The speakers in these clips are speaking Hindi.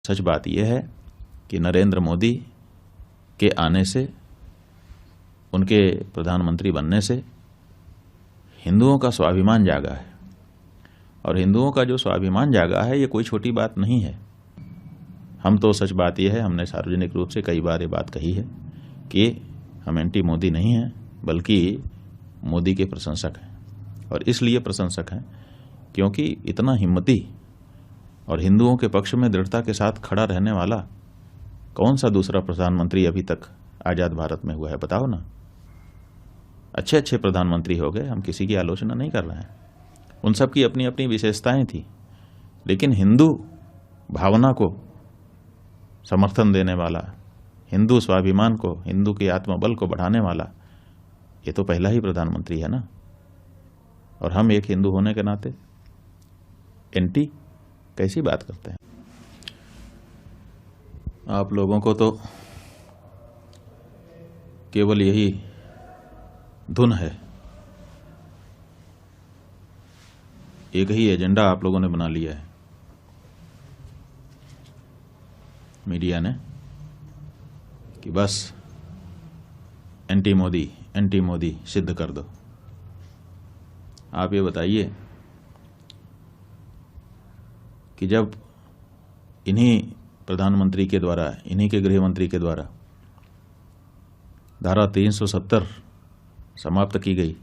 सच बात यह है कि नरेंद्र मोदी के आने से, उनके प्रधानमंत्री बनने से हिंदुओं का स्वाभिमान जागा है। और हिंदुओं का जो स्वाभिमान जागा है ये कोई छोटी बात नहीं है। हम तो सच बात यह है, हमने सार्वजनिक रूप से कई बार ये बात कही है कि हम एंटी मोदी नहीं हैं, बल्कि मोदी के प्रशंसक हैं। और इसलिए प्रशंसक हैं क्योंकि इतना हिम्मती और हिंदुओं के पक्ष में दृढ़ता के साथ खड़ा रहने वाला कौन सा दूसरा प्रधानमंत्री अभी तक आज़ाद भारत में हुआ है, बताओ ना। अच्छे अच्छे प्रधानमंत्री हो गए, हम किसी की आलोचना नहीं कर रहे हैं, उन सब की अपनी अपनी विशेषताएं थी, लेकिन हिंदू भावना को समर्थन देने वाला, हिंदू स्वाभिमान को, हिंदू के आत्मबल को बढ़ाने वाला ये तो पहला ही प्रधानमंत्री है ना। और हम एक हिंदू होने के नाते एंटी कैसी बात करते हैं। आप लोगों को तो केवल यही धुन है, एक ही एजेंडा आप लोगों ने बना लिया है मीडिया ने कि बस एंटी मोदी सिद्ध कर दो। आप ये बताइए कि जब इन्हीं प्रधानमंत्री के द्वारा, इन्हीं के गृह मंत्री के द्वारा धारा 370 समाप्त की गई,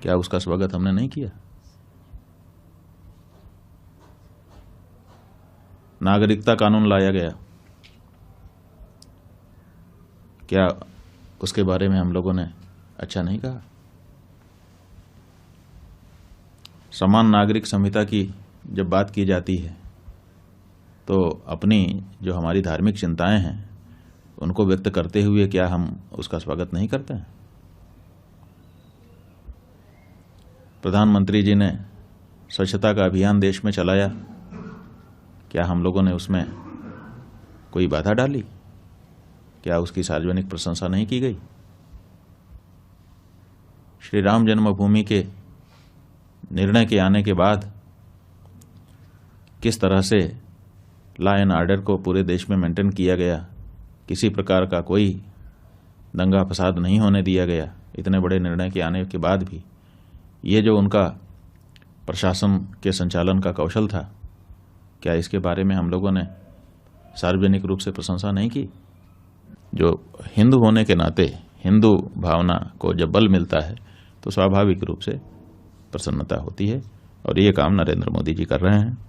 क्या उसका स्वागत हमने नहीं किया? नागरिकता कानून लाया गया, क्या उसके बारे में हम लोगों ने अच्छा नहीं कहा? समान नागरिक संहिता की जब बात की जाती है तो अपनी जो हमारी धार्मिक चिंताएं हैं उनको व्यक्त करते हुए क्या हम उसका स्वागत नहीं करते हैं? प्रधानमंत्री जी ने स्वच्छता का अभियान देश में चलाया, क्या हम लोगों ने उसमें कोई बाधा डाली? क्या उसकी सार्वजनिक प्रशंसा नहीं की गई? श्री राम जन्मभूमि के निर्णय के आने के बाद किस तरह से लॉ एंड ऑर्डर को पूरे देश में मेंटेन किया गया, किसी प्रकार का कोई दंगा फसाद नहीं होने दिया गया, इतने बड़े निर्णय के आने के बाद भी ये जो उनका प्रशासन के संचालन का कौशल था, क्या इसके बारे में हम लोगों ने सार्वजनिक रूप से प्रशंसा नहीं की? जो हिंदू होने के नाते हिंदू भावना को जब बल मिलता है तो स्वाभाविक रूप से प्रसन्नता होती है, और ये काम नरेंद्र मोदी जी कर रहे हैं।